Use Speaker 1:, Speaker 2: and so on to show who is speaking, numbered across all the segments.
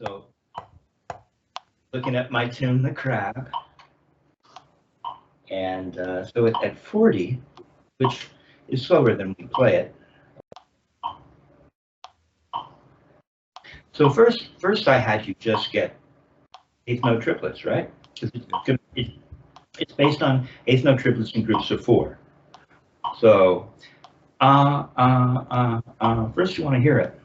Speaker 1: So looking at my tune, the Crabb, and so at 40, which is slower than we play it. So first I had you just get eighth note triplets, right? It's based on eighth note triplets in groups of 4. So first you want to hear it.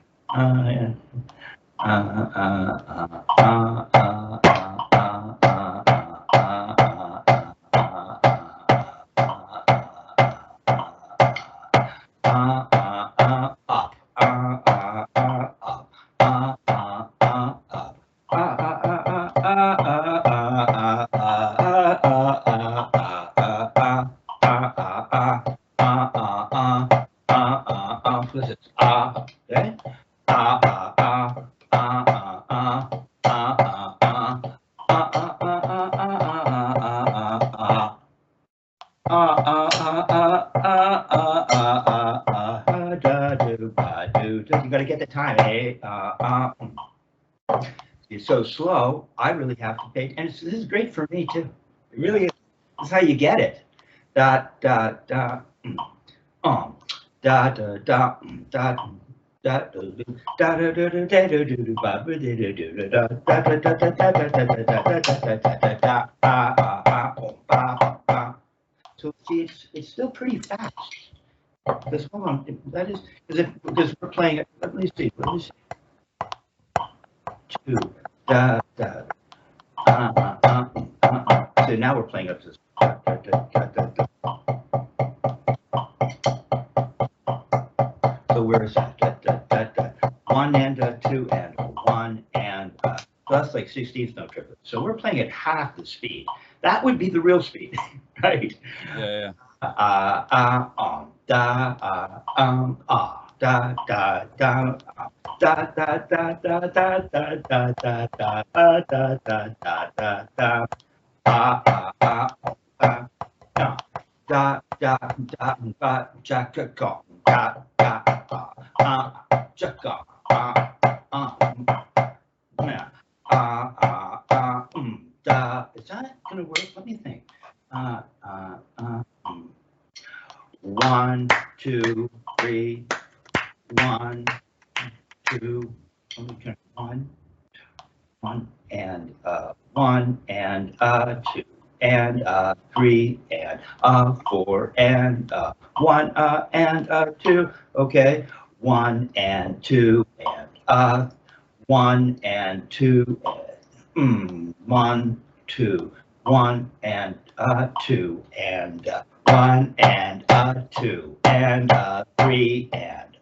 Speaker 1: You got to get the time, eh? It's so slow. I really have to pay, and this is great for me too. It really is. This is how you get it. Da da da, da da da da. So see, it's still pretty fast. Because hold on, that is because we're playing it. Let me see. 2 da da. So now we're playing up to this. So where is that? 1 and 2 and 1 and so that's like 16th note triplet. So we're playing at half the speed. That would be the real speed, right?
Speaker 2: Yeah.
Speaker 1: Da da da da. Da da da da da da da da da da da da da da da da jacka da da jacka da. Is that gonna work? Let me think. 1 2 3 1 2 1 1 and 1 and 2 and 3 and 4 and 1 and 2. Okay, 1 and 2 and 1 and 2 1 2 1 and 2 and 1 and 2 and 3 and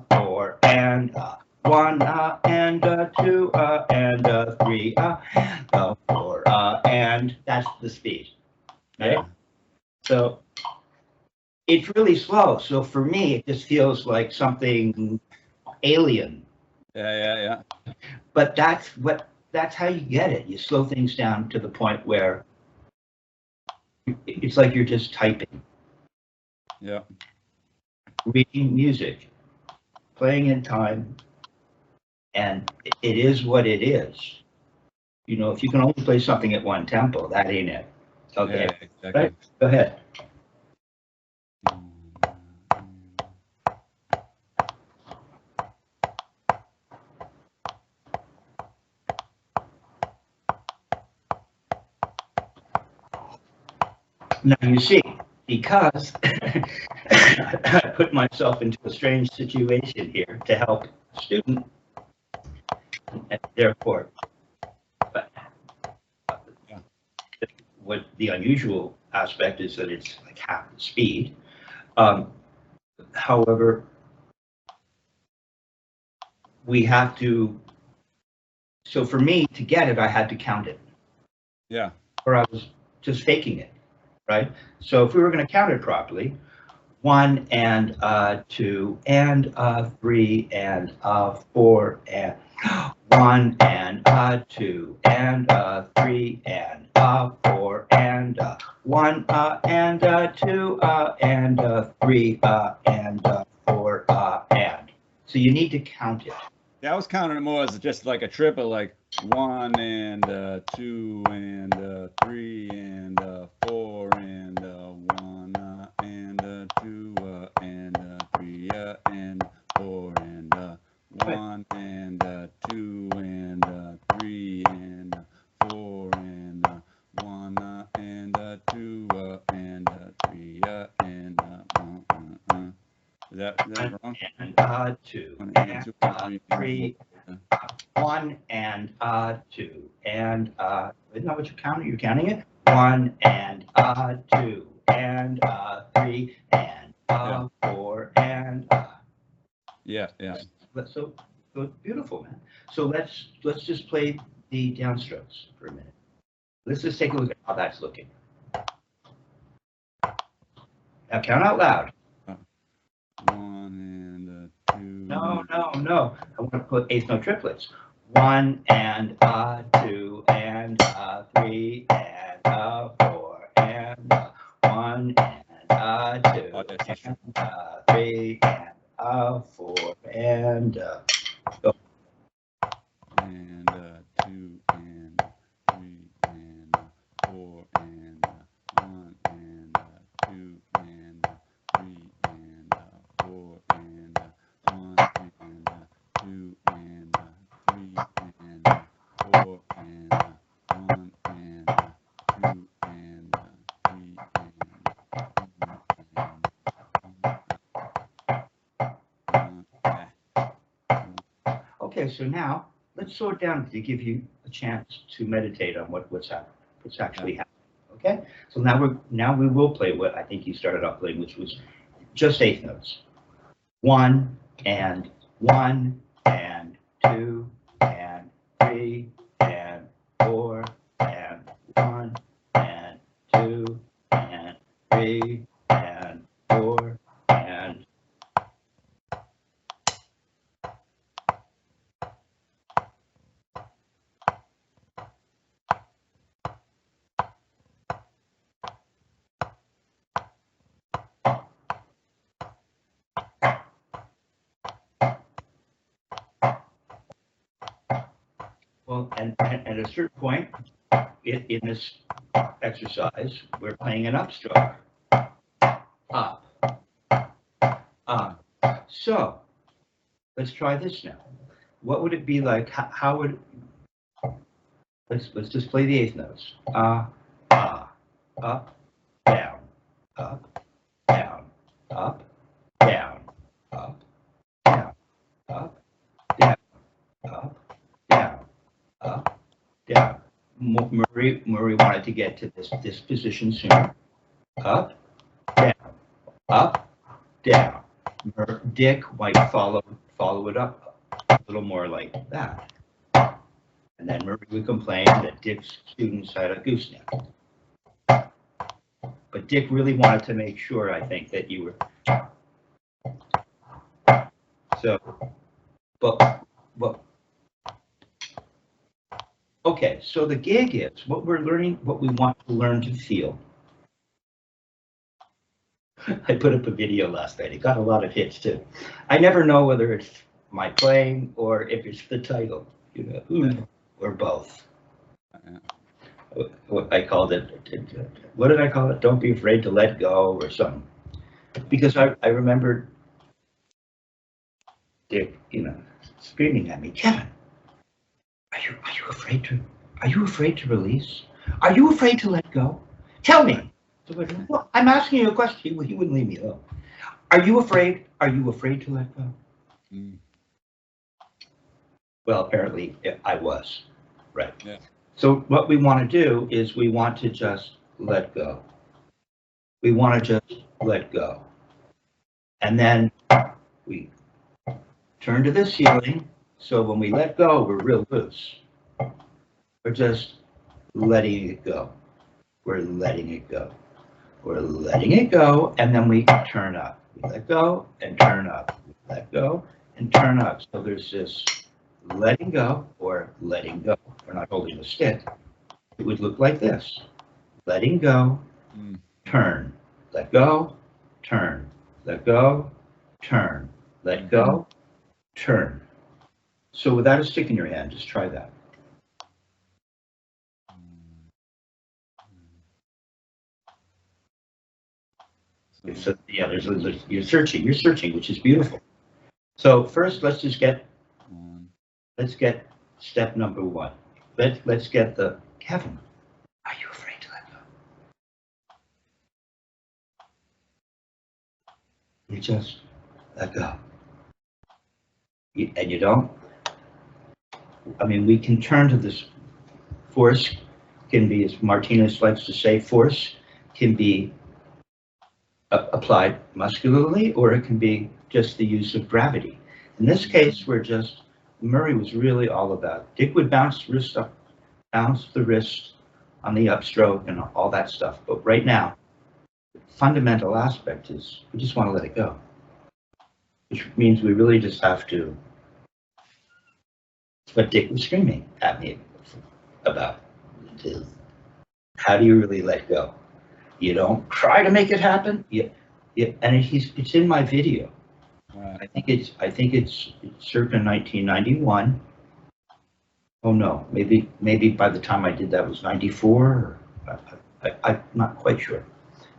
Speaker 1: 4 and 1 and 2 and 3 4 and that's the speed. Right?
Speaker 2: Yeah.
Speaker 1: So it's really slow. So for me, it just feels like something alien.
Speaker 2: Yeah.
Speaker 1: But that's how you get it. You slow things down to the point where it's like you're just typing.
Speaker 2: Yeah.
Speaker 1: Reading music, playing in time, and it is what it is. You know, if you can only play something at one tempo, that ain't it. Okay,
Speaker 2: Yeah, exactly.
Speaker 1: Right? Go ahead. Now you see, because I put myself into a strange situation here to help a student, and therefore, what the unusual aspect is that it's like half the speed. However, we have to, so for me to get it, I had to count it.
Speaker 2: Yeah.
Speaker 1: Or I was just faking it, right? So if we were going to count it properly, 1 and 2 and 3 and 4 and 1 and 2 and 3 and 4 and 1 and 2 and 3 and 4 and. So you need to count it.
Speaker 2: Yeah, I was counting it more as just like a triple, like 1 and 2 and 3 and 4 and 1 and 2 and 3 and 4 and
Speaker 1: Right.
Speaker 2: 1 and 2 and 3 and 4 and 1 and 2 and 3 and is that wrong?
Speaker 1: And 2
Speaker 2: 1 and
Speaker 1: and
Speaker 2: 2 and 3 and
Speaker 1: 3.
Speaker 2: 4.
Speaker 1: 1 and 2 and isn't that what you're counting? You're counting it. 1 and 2 and 3 and
Speaker 2: Yeah.
Speaker 1: 4 and
Speaker 2: Yeah, yeah.
Speaker 1: so beautiful, man. So let's just play the downstrokes for a minute. Let's just take a look at how that's looking. Now count out loud.
Speaker 2: 1 and 2.
Speaker 1: No. I want to put eighth note triplets. 1 and 2 and 3 and 4 and 1 and 2
Speaker 2: Oh, yes, that's true.
Speaker 1: and 3 and 4 and go.
Speaker 2: And 2 and 3 and 4 and 1 and 2 and 3 and 4 and 1 and 2 and 3 and 4 and 1 and 2 and 3
Speaker 1: Okay, so now let's slow it down to give you a chance to meditate on what's actually happening. Okay, so now we will play what I think you started off playing, which was just eighth notes. 1 and 1 and 2 and 3 and 4 and 1 and 2 and 3 and 4 and well, and at a certain point in this exercise, we're playing an upstroke. Up. Up. So let's try this now. What would it be like? How would let's just play the eighth notes. Up, down, up, down, up, down, up, down, up, down, up, down, up, down. Murray wanted to get to this position sooner. Up, down, up, down. Dick might follow it up a little more like that. And then Murray would complain that Dick's students had a gooseneck. But Dick really wanted to make sure, I think, that you were. So, but okay, so the gig is what we're learning, what we want to learn to feel. I put up a video last night. It got a lot of hits too. I never know whether it's my playing or if it's the title, or both. What I called it, what did I call it? Don't be afraid to let go or something. Because I remember Dick, screaming at me, Kevin, are you afraid to release? Are you afraid to let go? Tell me. So well, I'm asking you a question. He wouldn't leave me alone. Are you afraid? Are you afraid to let go?
Speaker 2: Mm.
Speaker 1: Well, apparently I was, right?
Speaker 2: Yeah.
Speaker 1: So what we want to do is we want to just let go. We want to just let go. And then we turn to this feeling. So when we let go, we're real loose. We're just letting it go. We're letting it go. We're letting it go, and then we turn up. We let go and turn up. We let go and turn up. So there's this letting go or letting go. We're not holding the stick. It would look like this. Letting go, turn. Let go, turn. Let go, turn. Let go, turn. So without a stick in your hand, just try that. So yeah, you're searching, which is beautiful. So first, let's get step number one. Let's get the, Kevin, are you afraid to let go? You just let go. And you don't, I mean, we can turn to this. Force can be, as Martinez likes to say, force can be applied muscularly, or it can be just the use of gravity. In this case, Murray was really all about, Dick would bounce the wrist up, bounce the wrist on the upstroke and all that stuff. But right now, the fundamental aspect is we just want to let it go, which means we really just have to, what Dick was screaming at me about, is how do you really let go? You don't try to make it happen. And it's in my video.
Speaker 2: Right.
Speaker 1: I think it's circa 1991. Oh no, maybe by the time I did that was 94. I'm not quite sure,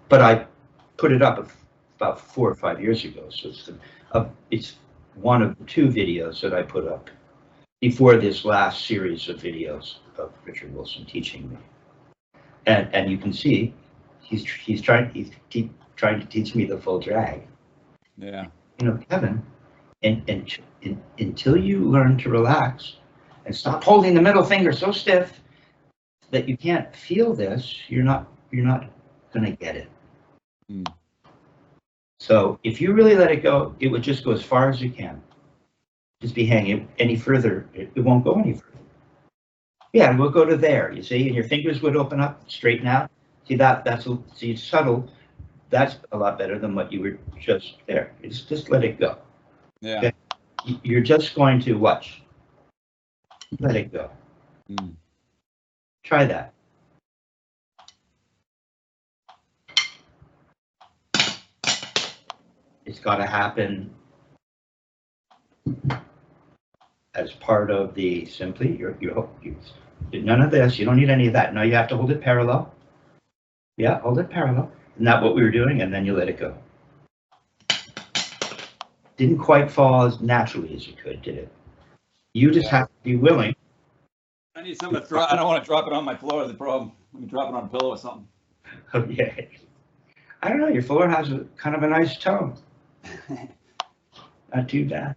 Speaker 1: but I put it up about 4 or 5 years ago. So it's one of the 2 videos that I put up before this last series of videos of Richard Wilson teaching me. And you can see he's trying to teach me the full drag.
Speaker 2: Yeah.
Speaker 1: You know, Kevin, and until you learn to relax and stop holding the middle finger so stiff that you can't feel this, you're not gonna get it.
Speaker 2: Mm.
Speaker 1: So if you really let it go, it would just go as far as you can. Just be hanging. Any further, it won't go any further. Yeah, we'll go to there. You see, and your fingers would open up, straighten out. See that's subtle. That's a lot better than what you were just there. It's just let it go.
Speaker 2: Yeah.
Speaker 1: Okay? You're just going to watch. Let it go.
Speaker 2: Mm.
Speaker 1: Try that. It's got to happen as part of the simply. None of this. You don't need any of that. No, you have to hold it parallel. Yeah, hold it parallel. Not what we were doing, and then you let it go. Didn't quite fall as naturally as you could, did it? You just have to be willing.
Speaker 2: I need something to throw. I don't want to drop it on my floor. Is the problem? Let me drop it on a pillow or something.
Speaker 1: Okay. I don't know. Your floor has kind of a nice tone. Not too bad.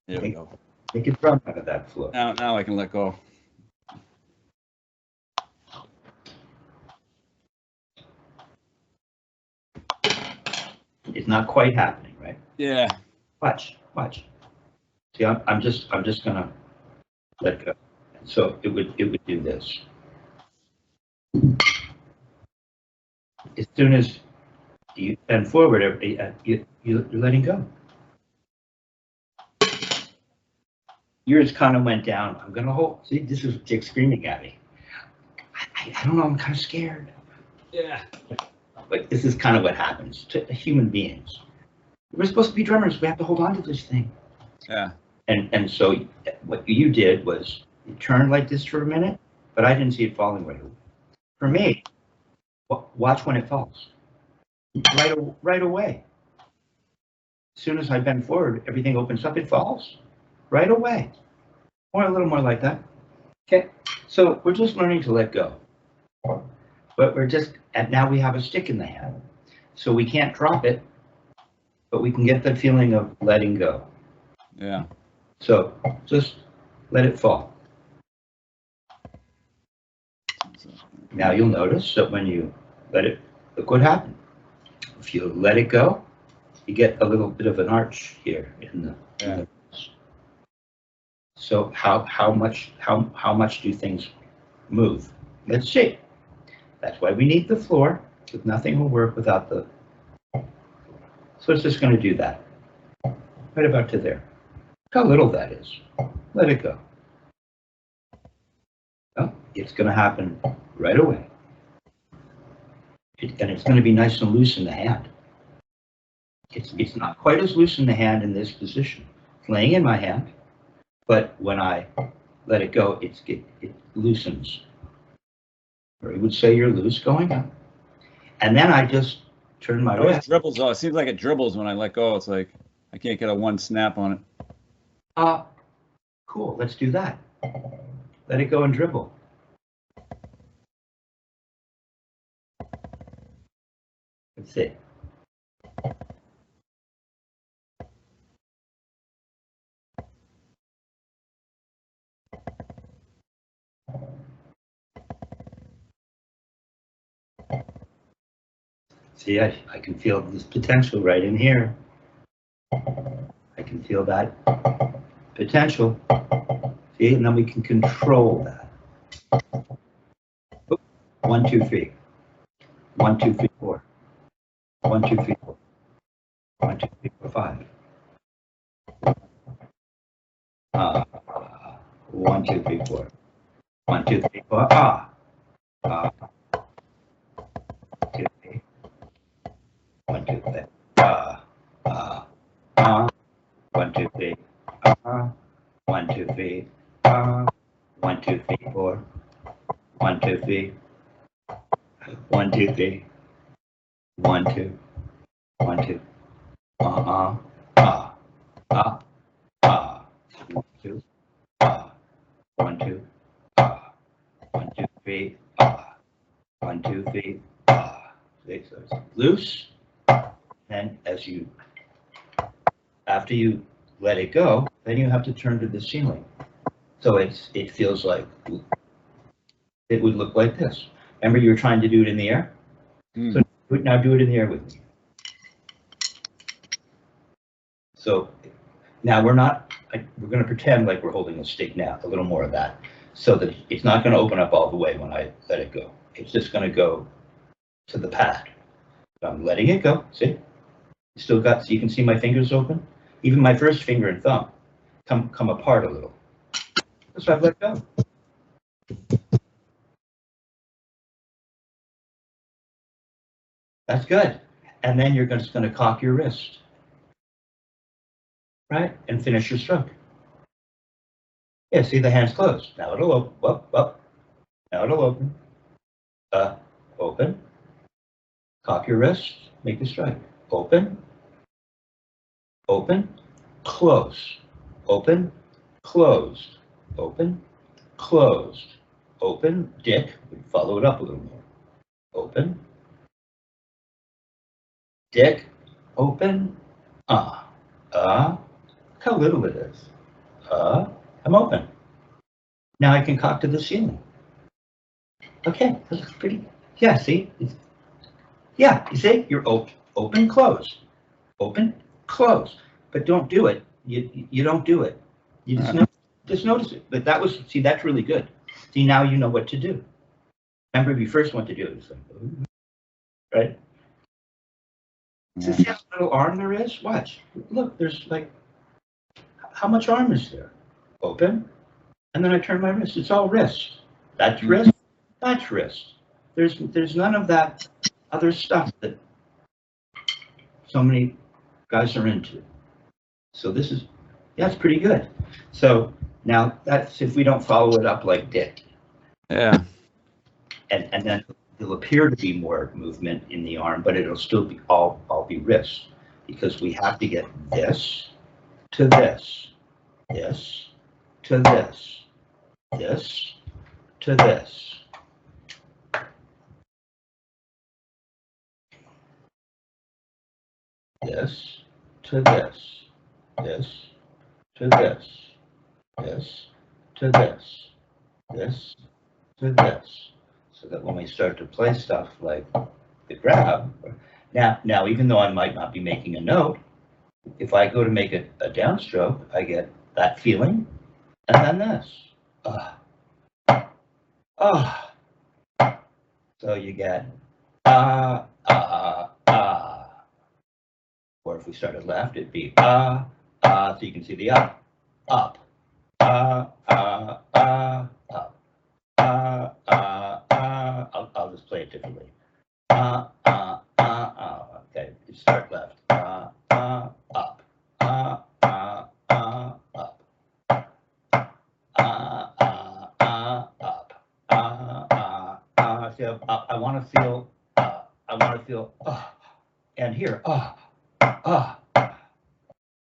Speaker 2: There we go.
Speaker 1: Take a drum out of that floor.
Speaker 2: Now I can let go.
Speaker 1: It's not quite happening, right?
Speaker 2: Yeah.
Speaker 1: Watch. See, I'm just gonna let go. So it would do this. As soon as you bend forward, you're letting go. Yours kind of went down. I'm gonna hold. See, this is Dick screaming at me. I don't know. I'm kind of scared.
Speaker 2: Yeah.
Speaker 1: But this is kind of what happens to human beings. We're supposed to be drummers. We have to hold on to this thing.
Speaker 2: Yeah.
Speaker 1: And so what you did was you turned like this for a minute, but I didn't see it falling right away. For me, watch when it falls. Right away. As soon as I bend forward, everything opens up. It falls right away. Or a little more like that. Okay. So we're just learning to let go. But and now we have a stick in the hand. So we can't drop it, but we can get the feeling of letting go.
Speaker 2: Yeah.
Speaker 1: So just let it fall. Now you'll notice that when you let it, look what happened. If you let it go, you get a little bit of an arch here in the. So how much do things move? Let's see. That's why we need the floor, because nothing will work without the. So it's just going to do that. Right about to there. Look how little that is. Let it go. Oh, it's going to happen right away. And it's going to be nice and loose in the hand. It's not quite as loose in the hand in this position. It's laying in my hand, but when I let it go, it loosens. Or you would say you're loose going up. And then I just turn my
Speaker 2: It always
Speaker 1: wrist.
Speaker 2: dribbles though. It seems like it dribbles when I let go. It's like I can't get a one snap on it.
Speaker 1: Cool, let's do that. Let it go and dribble. That's it. See, I can feel this potential right in here. I can feel that potential. See, and then we can control that. 1, 2, 3. 1, 2, 3, 4. 1, 2, 3, 4. 1, 2, 3, 4, 5. 1, 2, 3, 4. 1, 2, 3, 4. 2, 3. 1, 2, 3. 1, 2, 3. 1, 2, 3. 1, 2, 3, 4. 1, 2, 3. 1, 2, 3. 1, 2. 1, 2. 1, 2. 1, 2. 1, 2, 3. 1, 2, 3. So it's loose. And after you let it go, then you have to turn to the ceiling. So it feels like it would look like this. Remember you were trying to do it in the air? So now do it in the air with me. So now we're going to pretend like we're holding a stick now, a little more of that, so that it's not going to open up all the way when I let it go. It's just going to go to the pad. So I'm letting it go. See? So you can see my fingers open? Even my first finger and thumb come apart a little. So I've let go. That's good. And then you're just going to cock your wrist. Right? And finish your stroke. Yeah, see the hands closed. Now it'll open. Up. Now it'll open. Open. Cock your wrist. Make the strike. Open. Open. Close. Open. Closed. Open. Closed. Open. Dick. Follow it up a little more. Open. Dick. Open. Look how little it is. I'm open. Now I can cock to the ceiling. Okay, that looks pretty. Yeah, see? Yeah, you see? You're open, close. Open, close. But don't do it. You don't do it. You just notice it. But that's really good. See, now you know what to do. Remember, if you first want to do it, it's like, right? So see how little arm there is? Watch. Look, there's like, how much arm is there? Open, and then I turn my wrist. It's all wrist. That's wrist. That's wrist. There's none of that other stuff that so many guys are into. So that's pretty good. So now that's if we don't follow it up like Dick.
Speaker 2: Yeah.
Speaker 1: And then there'll appear to be more movement in the arm, but it'll still be all be wrist, because we have to get this to this, this to this, this to this. This to this, this to this, this to this, this to this, so that when we start to play stuff like the grab, now even though I might not be making a note, if I go to make a downstroke, I get that feeling, and then this. So you get or if we started left, it'd be so you can see the up, up, up. I'll just play it differently. Okay, you start left. Up. want to feel, and here,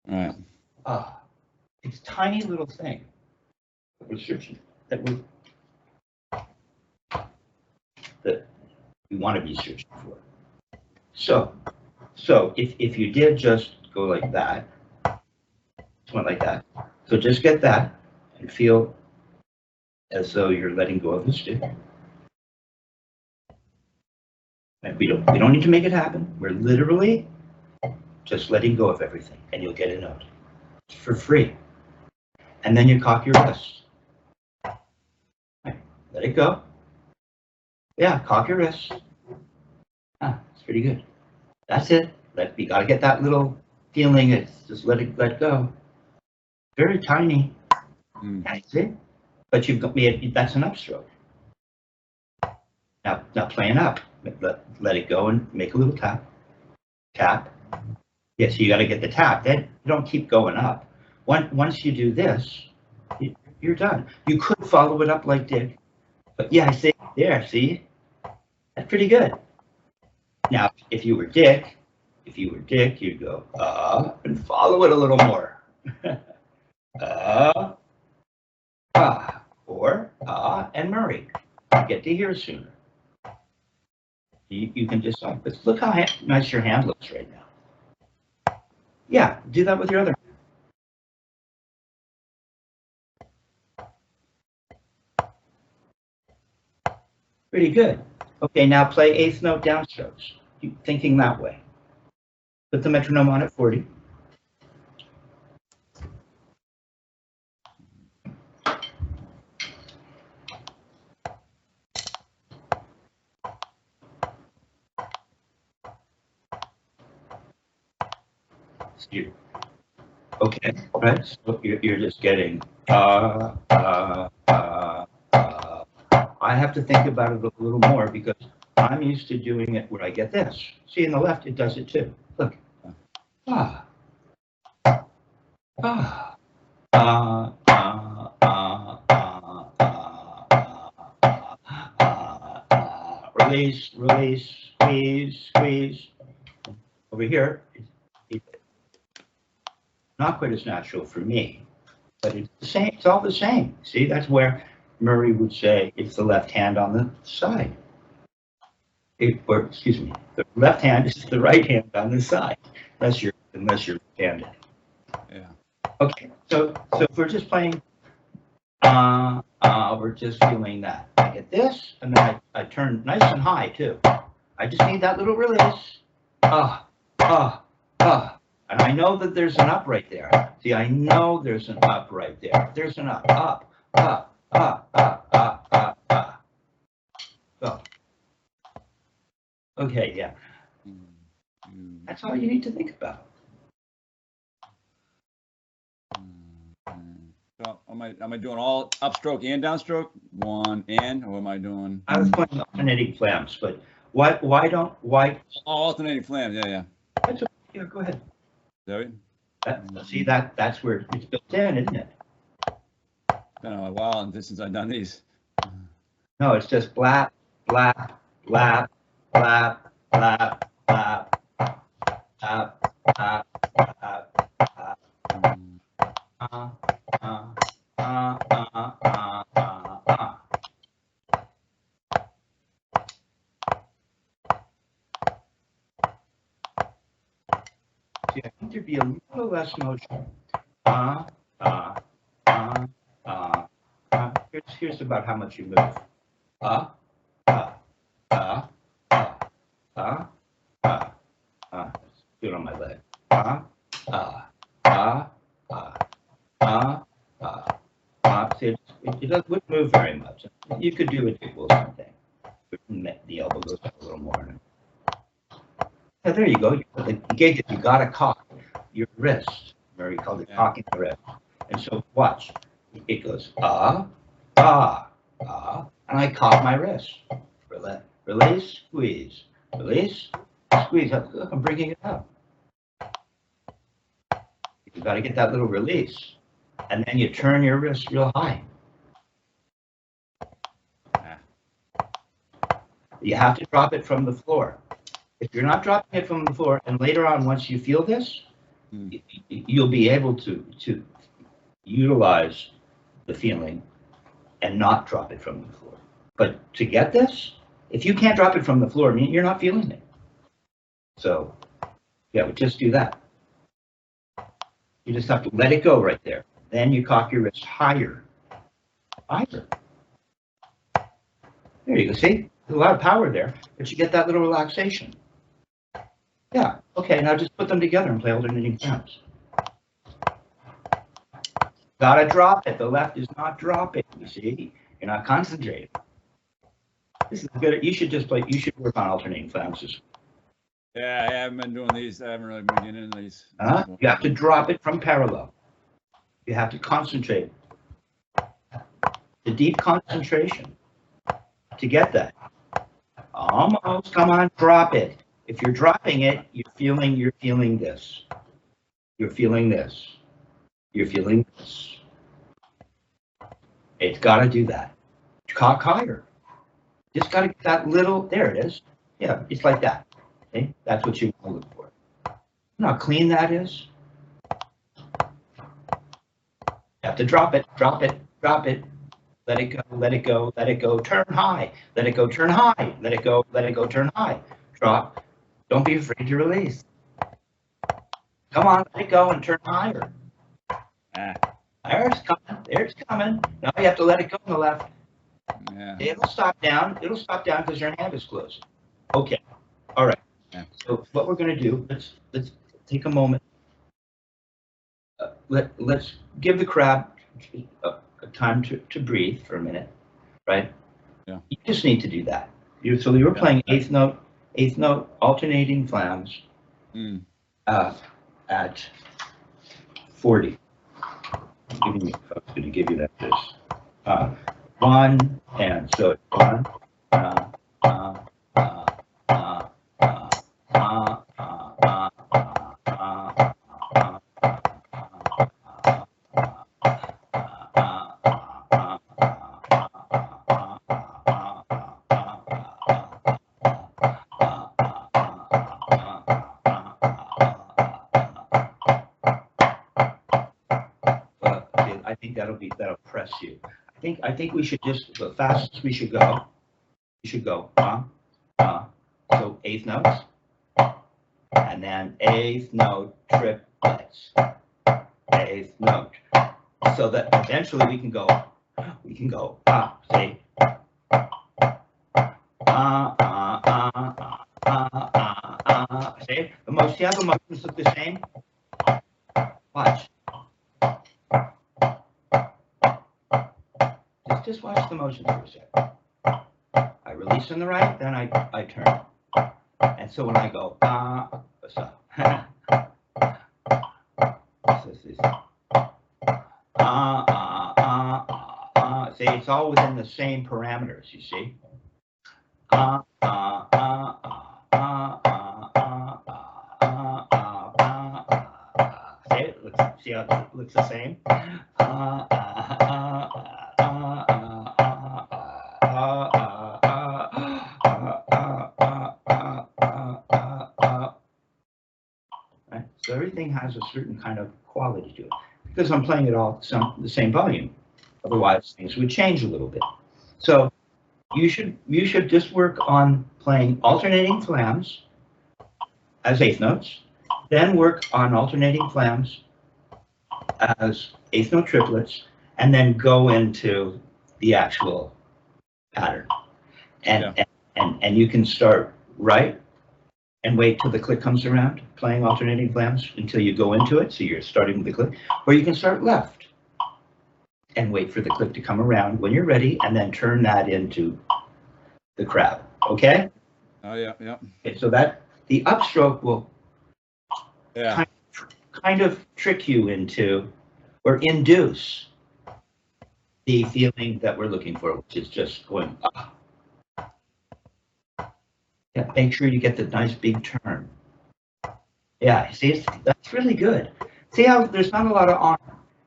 Speaker 2: Right.
Speaker 1: it's a tiny little thing that we're searching, that we want to be searching for. So if you did just go like that, just went like that, so just get that and feel as though you're letting go of the stick. And we don't need to make it happen. We're literally just letting go of everything, and you'll get a note for free. And then you cock your wrist. Right. Let it go. Yeah, cock your wrist. It's pretty good. That's it. You gotta get that little feeling. It's just let go. Very tiny. That's it. But you've got that's an upstroke. Now playing up. Let it go and make a little tap. Tap. Yeah, so you got to get the tap. Then you don't keep going up. Once you do this, you're done. You could follow it up like Dick, but yeah, I say there. See, that's pretty good. Now, if you were Dick, you'd go and follow it a little more. Or and Murray. You get to hear sooner. You can decide. But look how nice your hand looks right now. Yeah, do that with your other. Pretty good. Okay, now play eighth note downstrokes. Keep thinking that way. Put the metronome on at 40. Okay, right? So you're just getting I have to think about it a little more because I'm used to doing it where I get this. See, in the left, it does it too. Look. Release, release, squeeze, squeeze. Over here, it's not quite as natural for me, but it's the same. It's all the same. See, that's where Murray would say it's the left hand on the side. Or excuse me, the left hand is the right hand on the side, unless you're left-handed.
Speaker 2: Yeah.
Speaker 1: Okay, so if we're just playing, we're just feeling that. I get this, and then I turn nice and high too. I just need that little release. And I know that there's an up right there. See, I know there's an up right there. There's an up. Go. Okay, yeah. That's all you need to think about.
Speaker 2: So am I doing all upstroke and downstroke? One and, or am I doing?
Speaker 1: I was playing alternating flams, but why?
Speaker 2: Alternating flams, yeah.
Speaker 1: That's okay. Yeah, go ahead.
Speaker 2: Sorry?
Speaker 1: See, that's where it's built in, isn't it?
Speaker 2: It's been a while since I've done these.
Speaker 1: No, it's just blap, blap, blap, blap, blap, blap, blap, blap, blap, See, I think there'd be a little less motion. Here's about how much you move. Do it on my leg. See, it wouldn't move very much. You could do a Buhl something. The elbow goes up a little more. Yeah, there you go. You gauge it. You got to cock your wrist. Murray called it cocking the wrist. And so watch. It goes and I cock my wrist. Release, squeeze. Release, squeeze. Look, I'm bringing it up. You got to get that little release, and then you turn your wrist real high. You have to drop it from the floor. If you're not dropping it from the floor, and later on, once you feel this, you'll be able to utilize the feeling and not drop it from the floor. But to get this, if you can't drop it from the floor, you're not feeling it. So, yeah, we just do that. You just have to let it go right there. Then you cock your wrist higher. Higher. There you go. See? There's a lot of power there, but you get that little relaxation. Yeah. Okay, now just put them together and play alternating sounds. Gotta drop it. The left is not dropping. You see? You're not concentrating. This is good. You should just play. You should work on alternating sounds.
Speaker 2: Yeah, I haven't been doing these. I haven't really been getting into these.
Speaker 1: You have to drop it from parallel. You have to concentrate. The deep concentration to get that. Almost. Come on, drop it. If you're dropping it, you're feeling this. You're feeling this. You're feeling this. It's got to do that. Cock higher. Just got to get that little. There it is. Yeah, it's like that. Okay? That's what you want to look for. You know how clean that is? You have to drop it, drop it, drop it. Let it go, let it go, let it go, turn high. Let it go, turn high. Let it go, turn high. Drop. Don't be afraid to release. Come on, let it go and turn higher. There it's coming. There it's coming. Now you have to let it go on the left.
Speaker 2: Yeah.
Speaker 1: It'll stop down. It'll stop down because your hand is closed. Okay. All right.
Speaker 2: Yeah.
Speaker 1: So what we're going to do, let's take a moment. Let's give the crab a time to breathe for a minute, right?
Speaker 2: Yeah.
Speaker 1: You just need to do that. So you were playing eighth note, alternating flams at 40. I'm going to give you that. This one and so it's one. I think that'll press you. I think we should just, the fastest we should go. So eighth notes, and then eighth note triplets, eighth note, so that eventually we can go, see, see, see how the motions look the same? Watch. Just watch the motions for a second. I release on the right, then I turn. And so when I go, so. See, it's all within the same parameters, you see. See how it looks the same? Right? So everything has a certain kind of quality to it because I'm playing it all the same volume. Otherwise, things would change a little bit. So you should just work on playing alternating flams as eighth notes, then work on alternating flams as eighth note triplets, and then go into the actual pattern. And you can start right and wait till the click comes around, playing alternating flams until you go into it. So you're starting with the click, or you can start left and wait for the click to come around when you're ready, and then turn that into the crab. Okay?
Speaker 2: Oh yeah, yeah.
Speaker 1: Okay, so that the upstroke will kind of trick you into or induce the feeling that we're looking for, which is just going up. Yeah, make sure you get the nice big turn. Yeah, see, that's really good. See how there's not a lot of arm.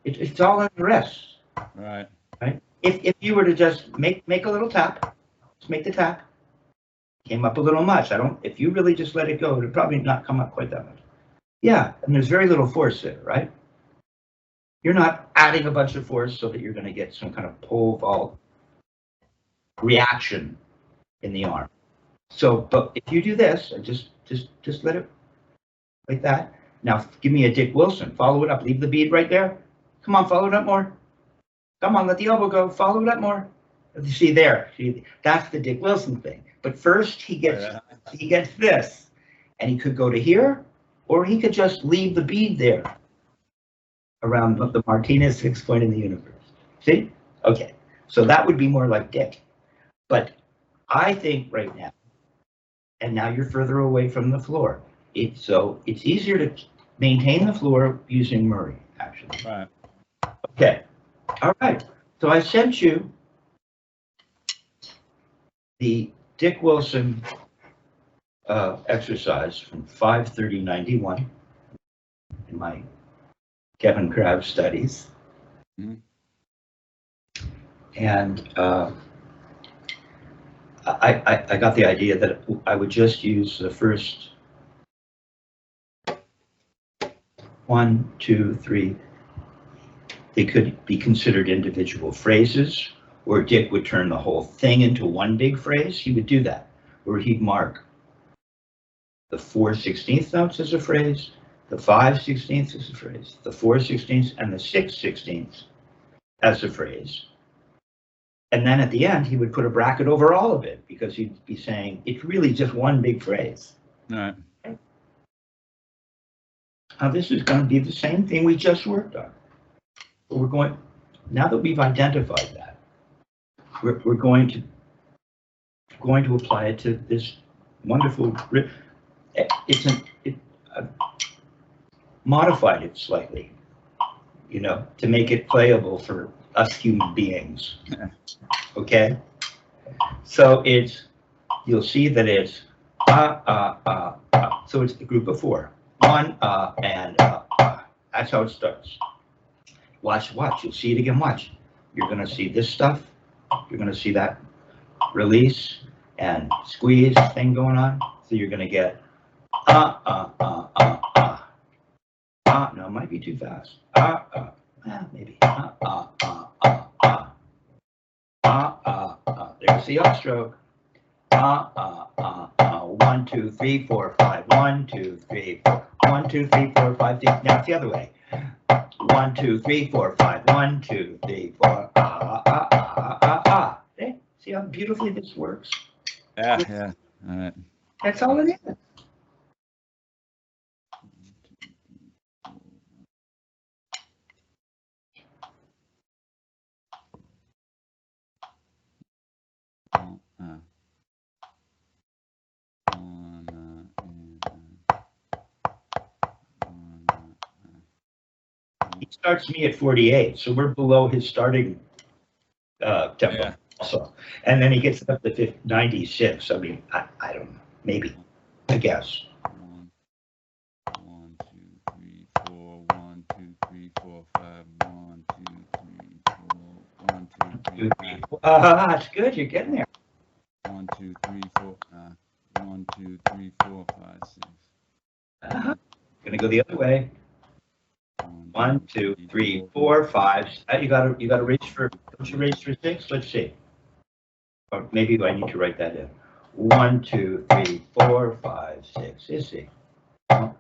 Speaker 1: It's all in the wrists.
Speaker 2: Right.
Speaker 1: Right. If you were to just make a little tap, just make the tap, Came up a little much. If you really just let it go, it'd probably not come up quite that much. Yeah, and there's very little force there, right? You're not adding a bunch of force so that you're going to get some kind of pole vault reaction in the arm. So, but if you do this and just let it like that. Now, give me a Dick Wilson. Follow it up. Leave the bead right there. Come on, follow it up more. Come on, let the elbow go. Follow it up more. You see there. That's the Dick Wilson thing. But first, he gets this, and he could go to here, or he could just leave the bead there around the Martinez fixed point in the universe. See? Okay. So that would be more like Dick. But I think right now, and now you're further away from the floor. It's easier to maintain the floor using Murray, actually.
Speaker 2: Right.
Speaker 1: Okay. All right. So I sent you the Dick Wilson exercise from 5/30/91 in my Kevin Crabb studies.
Speaker 2: Mm-hmm.
Speaker 1: And I got the idea that I would just use the first 1, 2, 3. They could be considered individual phrases, or Dick would turn the whole thing into one big phrase. He would do that, where he'd mark the 4/16 notes as a phrase, the 5/16 as a phrase, the 4/16 and the 6/16 as a phrase. And then at the end, he would put a bracket over all of it, because he'd be saying, it's really just one big phrase.
Speaker 2: All right.
Speaker 1: Now, this is going to be the same thing we just worked on. But now that we've identified that, we're going to apply it to this wonderful, modified it slightly, to make it playable for us human beings. Okay? So you'll see that it's so it's the group of 4. 1, and that's how it starts. Watch, you'll see it again, watch. You're gonna see this stuff, you're gonna see that release and squeeze thing going on. So you're gonna get, no, it might be too fast. Maybe, there's the upstroke. 1, 2, 3, 4, 5. 1, 2, 3, 4. 1, 2, 3, 4, 5, 6. Now it's the other way. 1, 2, 3, 4, 5. 1, 2, 3, 4. Okay? See how beautifully this works?
Speaker 2: Yeah. All right.
Speaker 1: That's all it is. He starts me at 48, so we're below his starting tempo also. And then he gets up to 96. I mean, I don't know, maybe, I guess.
Speaker 2: 1, 2, 3, 4. 1, 2, 3, 4, 5. 1, 2, 3, 4. 1, 2, 3, 4.
Speaker 1: That's good. You're getting there.
Speaker 2: 1, 2, 3, 4. 1, 2, 3, 4, 5, 6.
Speaker 1: Gonna go the other way. 1, 2, 3, 4, 5. You gotta reach for. Don't you reach for 6? Let's see. Or maybe I need to write that in. 1, 2, 3, 4, 5, 6. Is he? 1,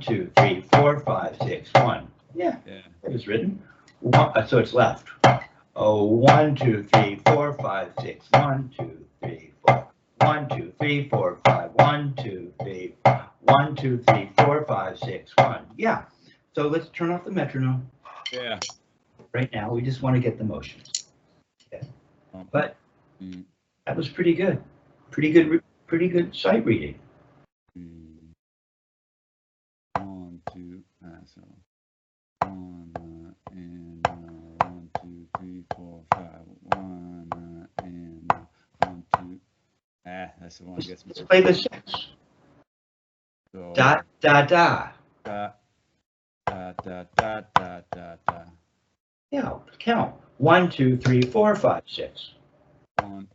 Speaker 1: 2, 3, 4, 5, 6. 1. Yeah. It was written. So it's left. 1, 2, 3, 4, 5, 6. 1, 2, 3, 4. 1, 2, 3, 4, 5. 1, 2, 3, 4. 1, 2, 3, 4, 5, 6. 1. Yeah. So let's turn off the metronome.
Speaker 2: Yeah.
Speaker 1: Right now, we just want to get the motions. Okay. But that was pretty good. Pretty good sight reading.
Speaker 2: 1, 2, so 1 and 1, 2, 3, 4, 5. 1 and 1, 2. That's the one that gets me.
Speaker 1: Let's play the 6.
Speaker 2: So,
Speaker 1: Da da da.
Speaker 2: Da da da da da da da.
Speaker 1: Yeah, count. 1, 2, 3, 4, 5, 6.
Speaker 2: 1,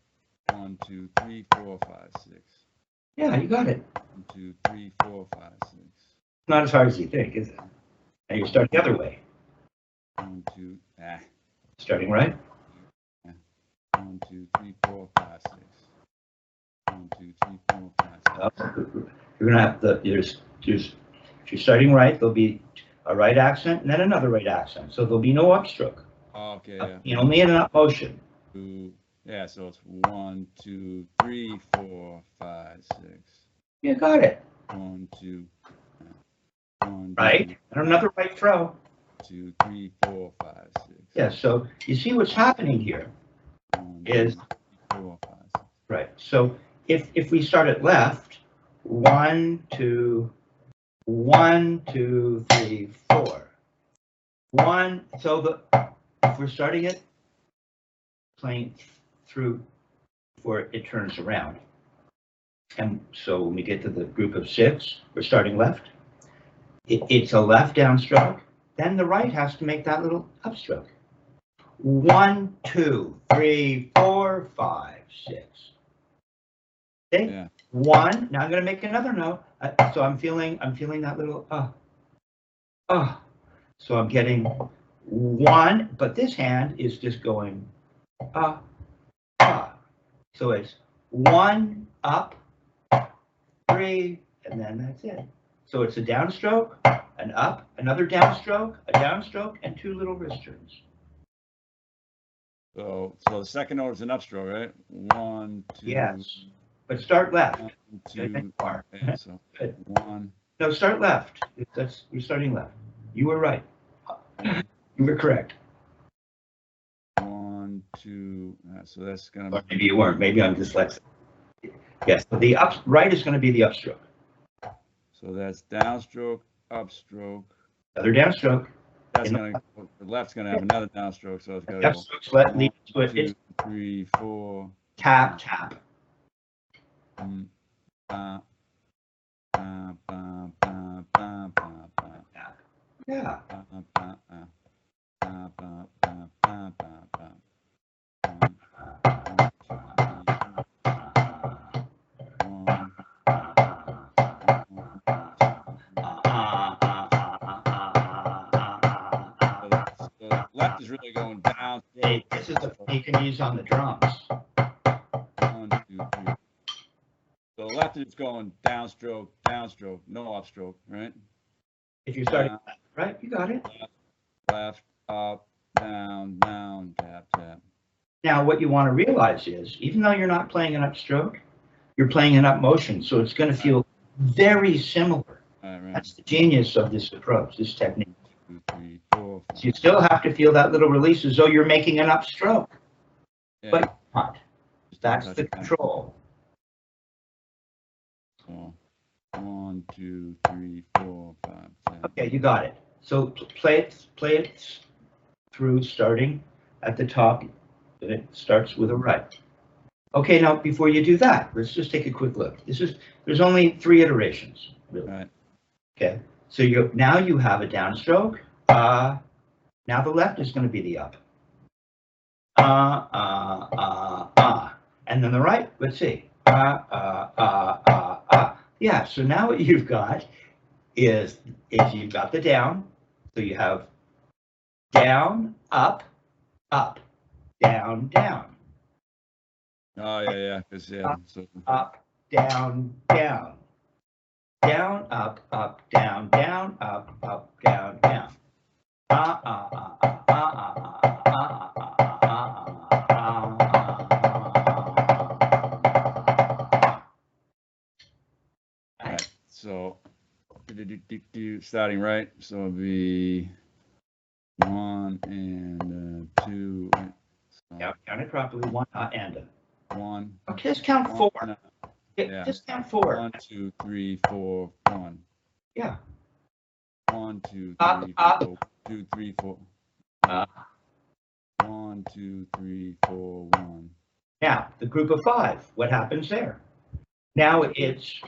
Speaker 2: 1, 2, 3, 4, 5, 6.
Speaker 1: Yeah, you got it.
Speaker 2: 1, 2, 3, 4, 5, 6.
Speaker 1: Not as hard as you think, is it? Now you start the other way.
Speaker 2: 1, 2,
Speaker 1: Starting right.
Speaker 2: 1, 2, 3, 4, 5, 6. 1, 2, 3, 4, 5, 6.
Speaker 1: You're gonna have if you're starting right, there'll be a right accent and then another right accent. So there'll be no upstroke.
Speaker 2: Okay.
Speaker 1: You only in an up motion.
Speaker 2: 2, yeah, so it's 1, 2, 3, 4, 5, 6.
Speaker 1: You got it.
Speaker 2: 1, 2, 1,
Speaker 1: Right.
Speaker 2: 2,
Speaker 1: And another right throw.
Speaker 2: 2, 3, 4, 5, 6.
Speaker 1: Yeah, so you see what's happening here
Speaker 2: 1,
Speaker 1: is
Speaker 2: 2, 3, 4, 5, 6.
Speaker 1: right. So if we start at left, 1, 2, 1, 2, 3, 4. 1. So if we're starting it playing through before it turns around. And so when we get to the group of 6, we're starting left. It's a left downstroke. Then the right has to make that little upstroke. 1, 2, 3, 4, 5, 6. Okay.
Speaker 2: Yeah.
Speaker 1: 1. Now I'm going to make another note. So I'm feeling that little So I'm getting 1, but this hand is just going So it's 1 up, 3, and then that's it. So it's a downstroke, an up, another downstroke, a downstroke, and 2 little wrist turns.
Speaker 2: So the second note is an upstroke, right? 1, 2.
Speaker 1: Yes, but start left.
Speaker 2: 1, 2.
Speaker 1: Yeah,
Speaker 2: So
Speaker 1: good.
Speaker 2: 1.
Speaker 1: No, start left. You're starting left. You were right. You were correct.
Speaker 2: 1, 2. So that's gonna.
Speaker 1: Or maybe you weren't. Maybe I'm dyslexic. Yes, but the right is going to be the upstroke.
Speaker 2: So that's downstroke, upstroke.
Speaker 1: Another downstroke.
Speaker 2: That's gonna. The left's gonna have another downstroke, so it's gonna go.
Speaker 1: Upstrokes let lead to it.
Speaker 2: 2, 3, 4.
Speaker 1: Tap, tap. Yeah.
Speaker 2: Left is really going down.
Speaker 1: Hey, this is the you can use on the drums.
Speaker 2: 1, 2, 3. So the left is going downstroke, downstroke, no upstroke, right?
Speaker 1: If you're starting left, right, you got it.
Speaker 2: Left, up, down, down, tap, tap.
Speaker 1: Now, what you want to realize is, even though you're not playing an upstroke, you're playing an up motion, so it's going to feel very similar.
Speaker 2: Right.
Speaker 1: That's the genius of this approach, this technique.
Speaker 2: 2, 3, 4, 5.
Speaker 1: So you still have to feel that little release as though you're making an upstroke, but you're not. That's the control.
Speaker 2: So 1, 2, 3, 4, 5, 6.
Speaker 1: Okay, you got it. So play it through, starting at the top. And it starts with a right. Okay, now before you do that, let's just take a quick look. There's only 3 iterations, really.
Speaker 2: Right.
Speaker 1: Okay, so now you have a downstroke. Now the left is going to be the up. And then the right, let's see. Yeah, so now what you've got is you've got the down. So you have down, up, up, down, down.
Speaker 2: Oh, yeah. So
Speaker 1: Up, down, down. Down, up, up, down, down, up, up, down, down.
Speaker 2: Right. So starting right. So it'll be 1 and 2. So
Speaker 1: Yeah, count it properly. 1 and
Speaker 2: 1.
Speaker 1: Okay, just count 4.
Speaker 2: Yeah.
Speaker 1: Just count 4.
Speaker 2: 1, 2, 3, 4, 1.
Speaker 1: Yeah.
Speaker 2: 1, 2, 3,
Speaker 1: Up,
Speaker 2: 4, 2, 3, 4. 1, 2, 3, 4, 1.
Speaker 1: Now the group of 5. What happens there? Now it's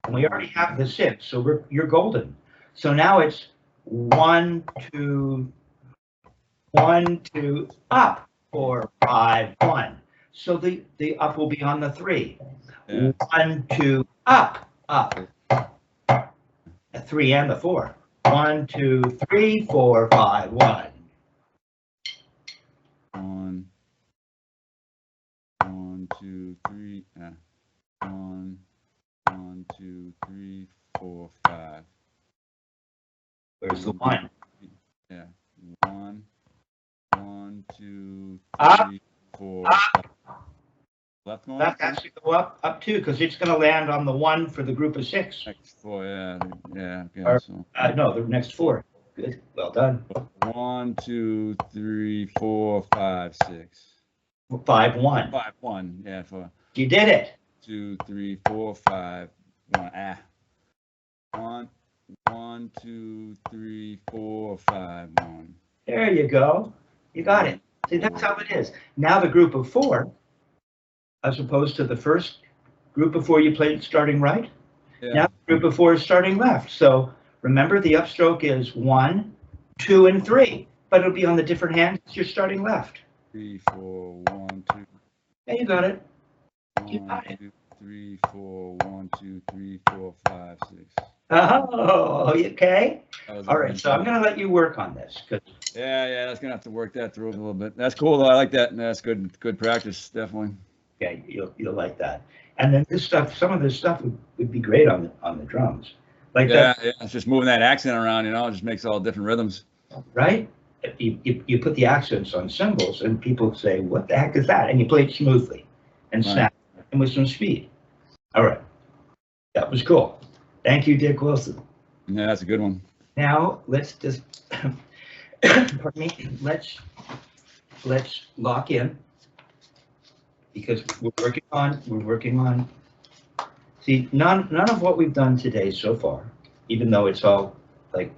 Speaker 1: and we already have the 6, so you're golden. So now it's 1, 2, 1, 2, up, 4, 5, 1. So the up will be on the 3.
Speaker 2: Yeah.
Speaker 1: 1, 2, up, up. The 3 and the 4. 1, 2, 3, 4, 5, 1.
Speaker 2: 1, 1, 2, 3. 1, 1, 2, 3, 4, 5.
Speaker 1: Where's the 1?
Speaker 2: Yeah. 1, 1, 2,
Speaker 1: Up.
Speaker 2: 3, 4,
Speaker 1: Up.
Speaker 2: 5. Left one?
Speaker 1: Left has to go up too, because it's going to land on the 1 for the group of 6.
Speaker 2: Next 4, yeah.
Speaker 1: Or,
Speaker 2: So.
Speaker 1: no, the next 4. Good. Well done.
Speaker 2: 1, 2, 3, 4, 5, 6.
Speaker 1: 5, 1.
Speaker 2: 5, 1. Yeah. 4.
Speaker 1: You did it.
Speaker 2: 2, 3, 4, 5, 1. 1, 1, 2, 3, 4, 5, 1.
Speaker 1: There you go. You got it. See, that's how it is. Now the group of 4, as opposed to the first group of 4 you played starting right.
Speaker 2: Yeah.
Speaker 1: Now the group of 4 is starting left. So remember, the upstroke is 1, 2, and 3, but it'll be on the different hand. You're starting left.
Speaker 2: 3, 4, 1, 2.
Speaker 1: Yeah, you got it.
Speaker 2: 1, 2, 3, 4, 1, 2, 3, 4, 5, 6.
Speaker 1: Oh, okay. All right, so I'm
Speaker 2: going
Speaker 1: going to let you work on this.
Speaker 2: Yeah, that's gonna have to work that through a little bit. That's cool though. I like that. That's good practice, definitely.
Speaker 1: Okay, you'll like that. And then this stuff, some of this stuff would be great on the drums, like
Speaker 2: Yeah,
Speaker 1: that.
Speaker 2: it's just moving that accent around, it just makes all different rhythms.
Speaker 1: Right? You put the accents on cymbals, and people say, "What the heck is that?" And you play it smoothly, and snap, and with some speed. All right, that was cool. Thank you, Dick Wilson.
Speaker 2: Yeah, that's a good one.
Speaker 1: Now let's just, pardon me. Let's lock in, because we're working on. See, none of what we've done today so far, even though it's all like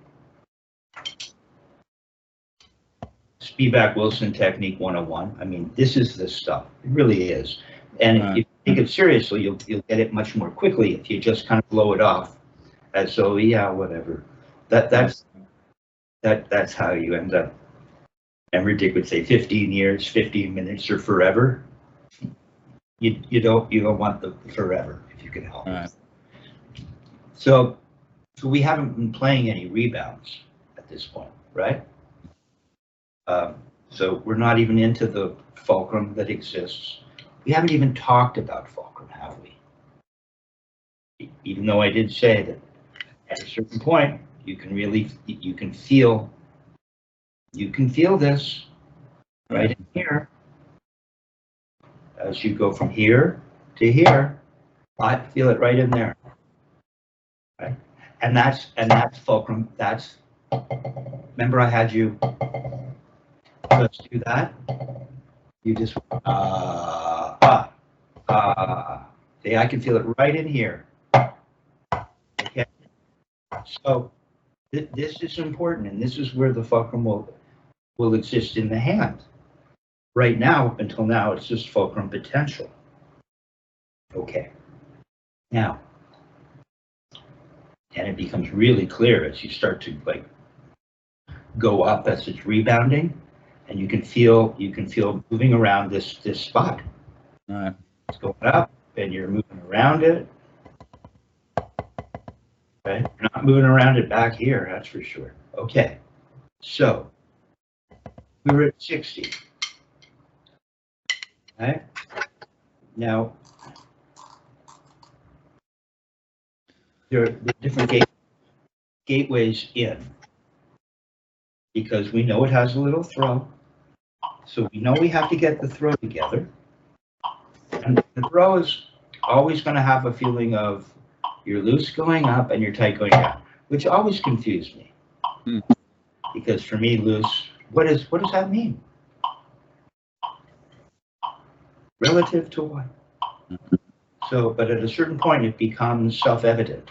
Speaker 1: Spivak Wilson Technique 101. I mean, this is the stuff. It really is. And if you take it seriously, you'll get it much more quickly if you just kind of blow it off as so, yeah, whatever. That's how you end up. Remember, Dick would say 15 years, 15 minutes, or forever. You don't want the forever if you can help it. So we haven't been playing any rebounds at this point, right? So we're not even into the fulcrum that exists. We haven't even talked about fulcrum, have we? Even though I did say that at a certain point, you can feel this right in here. As you go from here to here, I feel it right in there. Right? And that's fulcrum. Remember I had you let's do that. You just see, I can feel it right in here. Okay. So this is important, and this is where the fulcrum will exist in the hand. Right now, until now, it's just fulcrum potential. Okay. Now, and it becomes really clear as you start to go up as it's rebounding, and you can feel moving around this spot.
Speaker 2: All right.
Speaker 1: It's going up, and you're moving around it. Okay, you're not moving around it back here, that's for sure. Okay, so we were at 60. Okay, now there are different gateways in, because we know it has a little throw. So we know we have to get the throw together. And the throw is always going to have a feeling of you're loose going up and you're tight going down, which always confused me. Because for me, loose, what does that mean? Relative to what? So, but at a certain point, it becomes self-evident.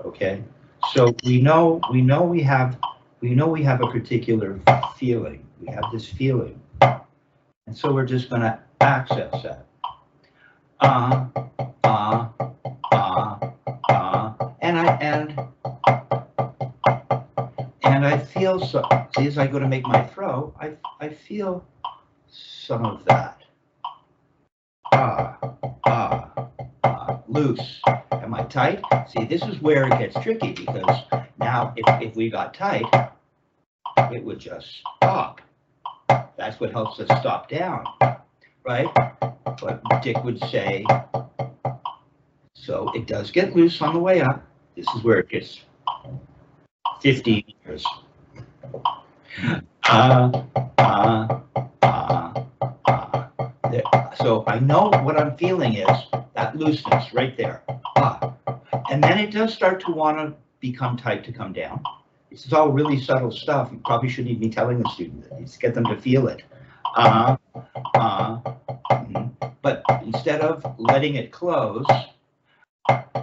Speaker 1: Okay, so we know we have a particular feeling. We have this feeling, and so we're just going to access that. And I feel so. See, as I go to make my throw, I feel some of that. loose? Am I tight? See, this is where it gets tricky, because now if we got tight, it would just stop. That's what helps us stop down, right? But Dick would say, so it does get loose on the way up. This is where it gets 15 years. So I know what I'm feeling is that looseness right there. And then it does start to want to become tight to come down. This is all really subtle stuff. You probably shouldn't even be telling the student that. Just get them to feel it. But instead of letting it close, I'm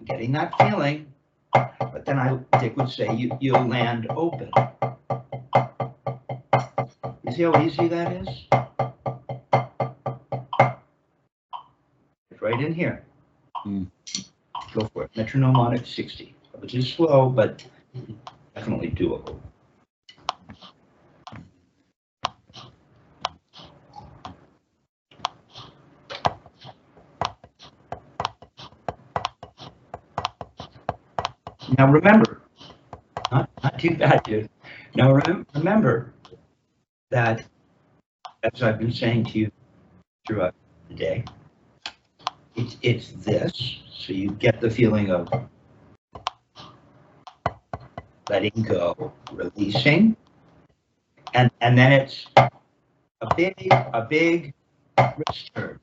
Speaker 1: getting that feeling. But then Dick would say, you'll land open. You see how easy that is? It's right in here. Go for it. Metronome on at 60. Which is slow, but definitely doable. Now remember, not too bad, dude. Now remember that, as I've been saying to you throughout the day, it's this. So you get the feeling of letting go, releasing, and then it's a big wrist turn.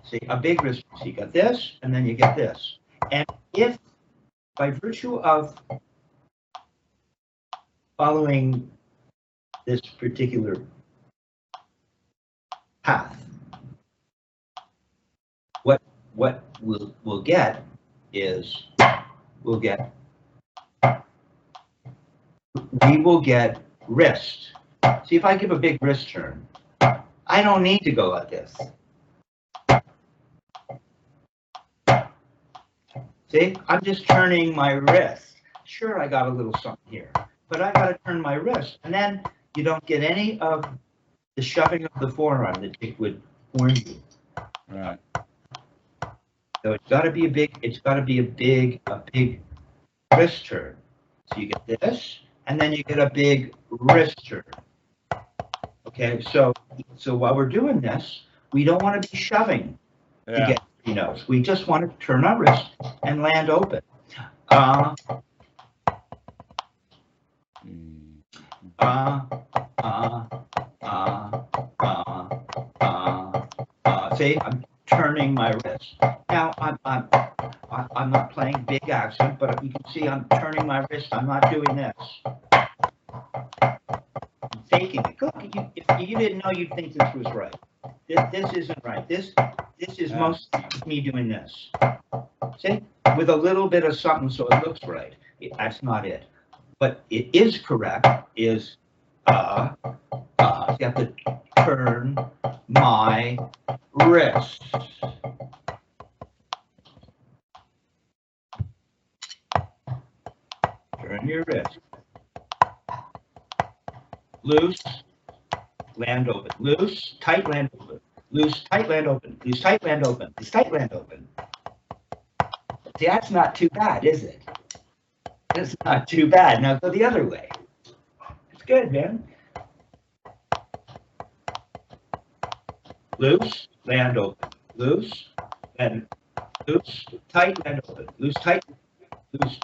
Speaker 1: See, a big wrist. So you got this, and then you get this. And if by virtue of following this particular path, what we'll get is we will get wrist. See, if I give a big wrist turn, I don't need to go like this. See, I'm just turning my wrist. Sure, I got a little something here, but I got to turn my wrist, and then you don't get any of the shoving of the forearm that Dick would warn you.
Speaker 2: Right.
Speaker 1: So it's got to be a big wrist turn. So you get this, and then you get a big wrist turn. Okay, so while we're doing this, we don't want to be shoving to get 3 notes. We just want to turn our wrist and land open. See, I'm turning my wrist. Now I'm not playing big accent, but you can see I'm turning my wrist. I'm not doing this. I'm faking it. Look, if you didn't know, you'd think this was right. This isn't right. This is most me doing this. See, with a little bit of something so it looks right. That's not it. But it is correct. Is you have to turn my wrist. Turn your wrist. Loose, land open. Loose, tight, land open. Loose, tight, land open. Loose, tight, land open. Loose, tight, land open. See, that's not too bad, is it? It's not too bad. Now go the other way. It's good, man. Loose, land open. Loose, and loose, tight, land open. Loose, tight, loose.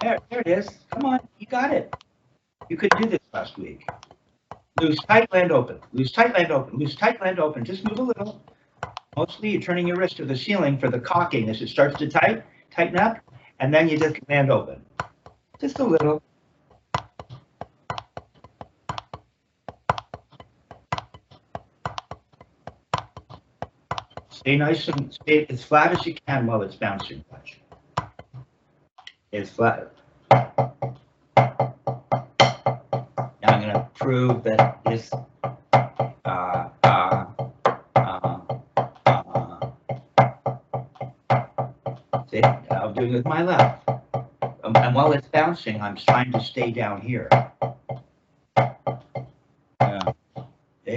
Speaker 1: There it is. Come on, you got it. You could do this last week. Loose, tight, land open. Loose, tight, land open. Loose, tight, land open. Just move a little. Mostly you're turning your wrist to the ceiling for the cocking as it starts to tighten up, and then you just land open. Just a little. Stay nice and stay as flat as you can while it's bouncing. Watch. It's flat. Now I'm going to prove that this see, I'm doing it with my left. And while it's bouncing, I'm trying to stay down here. Yeah. See?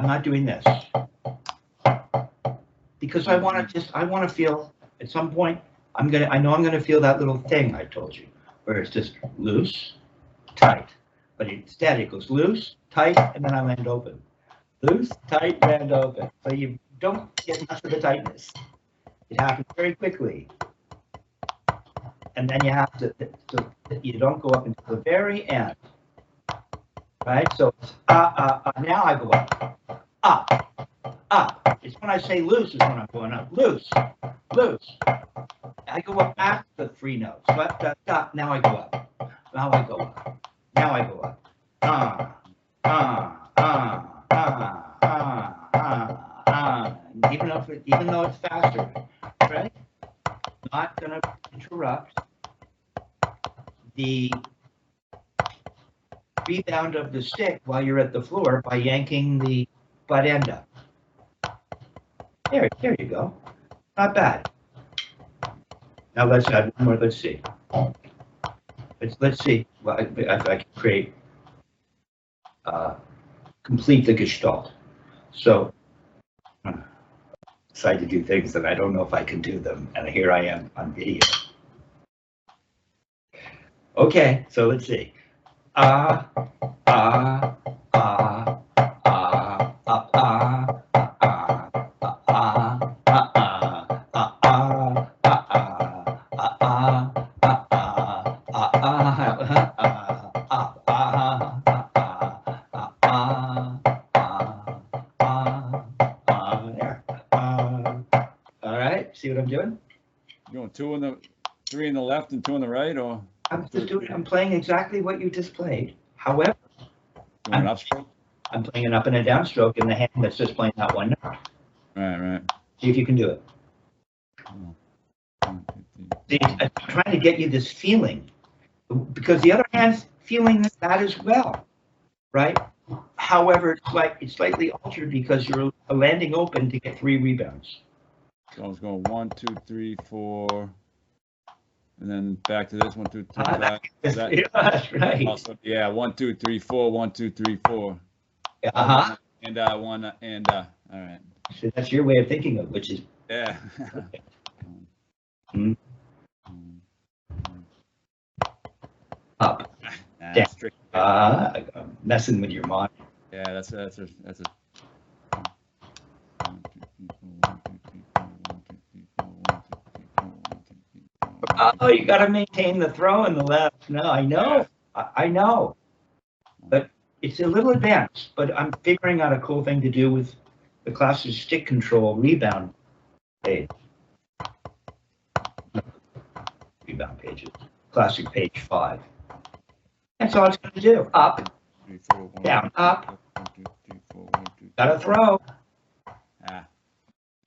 Speaker 1: I'm not doing this. Because I want to feel, at some point, I know I'm going to feel that little thing I told you, where it's just loose, tight. But instead it goes loose, tight, and then I land open. Loose, tight, land open. So you don't get much of the tightness. It happens very quickly. And then you have to, so you don't go up until the very end. Right? So now I go up. It's when I say loose is when I'm going up. Loose. I go up after the 3 notes. Now I go up. Now I go up. Even though it's faster, right? Not gonna interrupt the rebound of the stick while you're at the floor by yanking the butt end up. There you go. Not bad. Now let's add one more. Let's see. Let's see. Well, if I can create, complete the gestalt. So, decide to do things that I don't know if I can do them, and here I am on video. Okay, so let's see. All right, see what I'm doing?
Speaker 2: You going 3 in the left and 2 on the right, or?
Speaker 1: I'm playing exactly what you just played. However,
Speaker 2: Doing an upstroke? I'm
Speaker 1: playing an up and a downstroke in the hand that's just playing that one note.
Speaker 2: Right.
Speaker 1: See if you can do it. See, I'm trying to get you this feeling, because the other hand's feeling that as well, right? However, it's slightly altered because you're landing open to get 3 rebounds.
Speaker 2: So I was going 1, 2, 3, 4, and then back to this 1, 2, 3. That's
Speaker 1: right.
Speaker 2: Also, yeah, 1, 2, 3, 4, 1, 2, 3, 4. And one and all right.
Speaker 1: So that's your way of thinking of, which is
Speaker 2: yeah.
Speaker 1: Up.
Speaker 2: Down.
Speaker 1: I'm messing with your mind.
Speaker 2: Yeah, that's a.
Speaker 1: Oh, you got to maintain the throw in the left. No, I know. I know. But it's a little advanced, but I'm figuring out a cool thing to do with the classic stick control rebound page. Rebound pages. Classic page 5. That's all it's going to do. Up, down, up. Got to throw.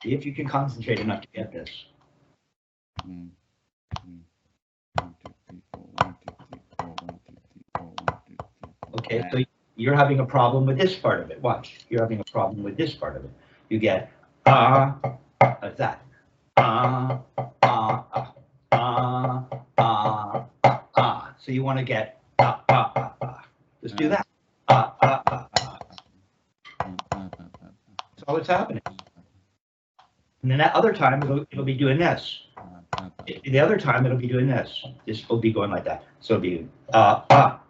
Speaker 1: See if you can concentrate enough to get this. Okay, so you're having a problem with this part of it. Watch, you're having a problem with this part of it. You get like that. So you want to get Just do that. That's all that's happening. And then that other time it'll be doing this. The other time it'll be doing this. This will be going like that. So it'll be I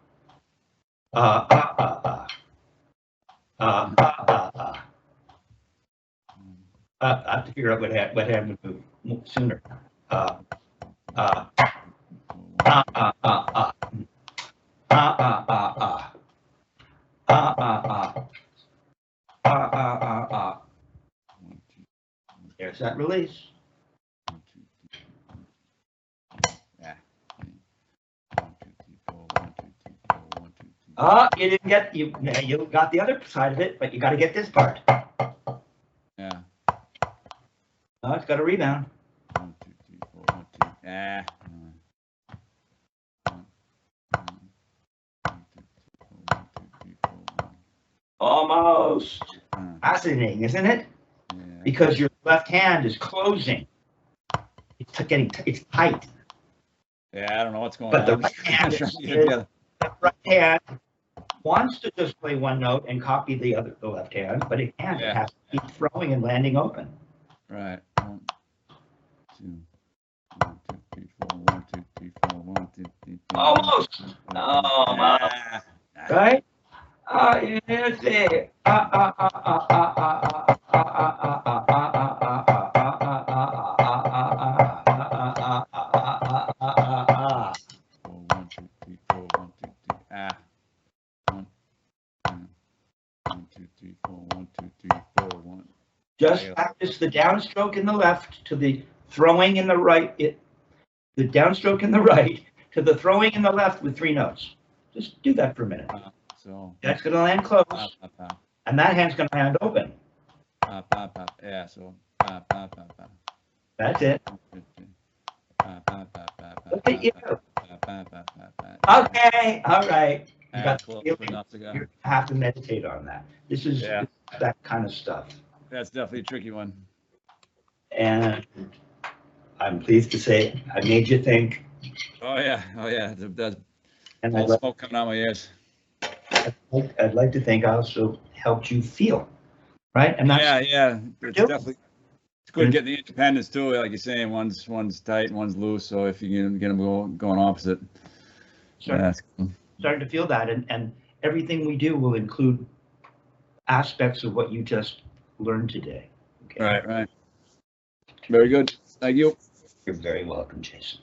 Speaker 1: have to figure out what hand would move sooner. There's that release. You didn't get you got the other side of it, but you got to get this part.
Speaker 2: Yeah.
Speaker 1: Oh, it's got a rebound.
Speaker 2: 1, 2, 3, 4, 1, 2. Yeah.
Speaker 1: Almost. Fascinating, isn't it?
Speaker 2: Yeah.
Speaker 1: Because your left hand is closing. It's tight.
Speaker 2: Yeah, I don't know what's going
Speaker 1: but
Speaker 2: on.
Speaker 1: the right hand wants to just play one note and copy the left hand, but it can't.
Speaker 2: Yeah.
Speaker 1: It has to keep throwing and landing open.
Speaker 2: Right. 1, 2, 1, 2, 3, 4. 1, 2, 3, 4. 1, 2, 3, 4.
Speaker 1: Almost.
Speaker 2: Ah.
Speaker 1: Right? Yes, it.
Speaker 2: One, two, three, four. 1, 2, 3. Ah. 1, 2, 3, 4. 1, 2, 3, 4. 1.
Speaker 1: Just practice the downstroke in the left to the throwing in the right. The downstroke in the right to the throwing in the left with 3 notes. Just do that for a minute.
Speaker 2: So
Speaker 1: That's going to land close, and that hand's going to land open.
Speaker 2: Yeah, so
Speaker 1: That's it. Look at you. Okay, all right. You got the feeling. You have to meditate on that. This is that kind of stuff.
Speaker 2: That's definitely a tricky one.
Speaker 1: And I'm pleased to say I made you think.
Speaker 2: Oh yeah. That's
Speaker 1: And
Speaker 2: all smoke coming out my ears.
Speaker 1: I'd like to think I also helped you feel, right? And that's
Speaker 2: yeah. It's definitely good getting the independence too. Like you're saying, one's tight, and one's loose. So if you can get them going opposite,
Speaker 1: starting to feel that, and everything we do will include aspects of what you just learned today. Okay?
Speaker 2: Right. Very good. Thank you.
Speaker 1: You're very welcome, Jason.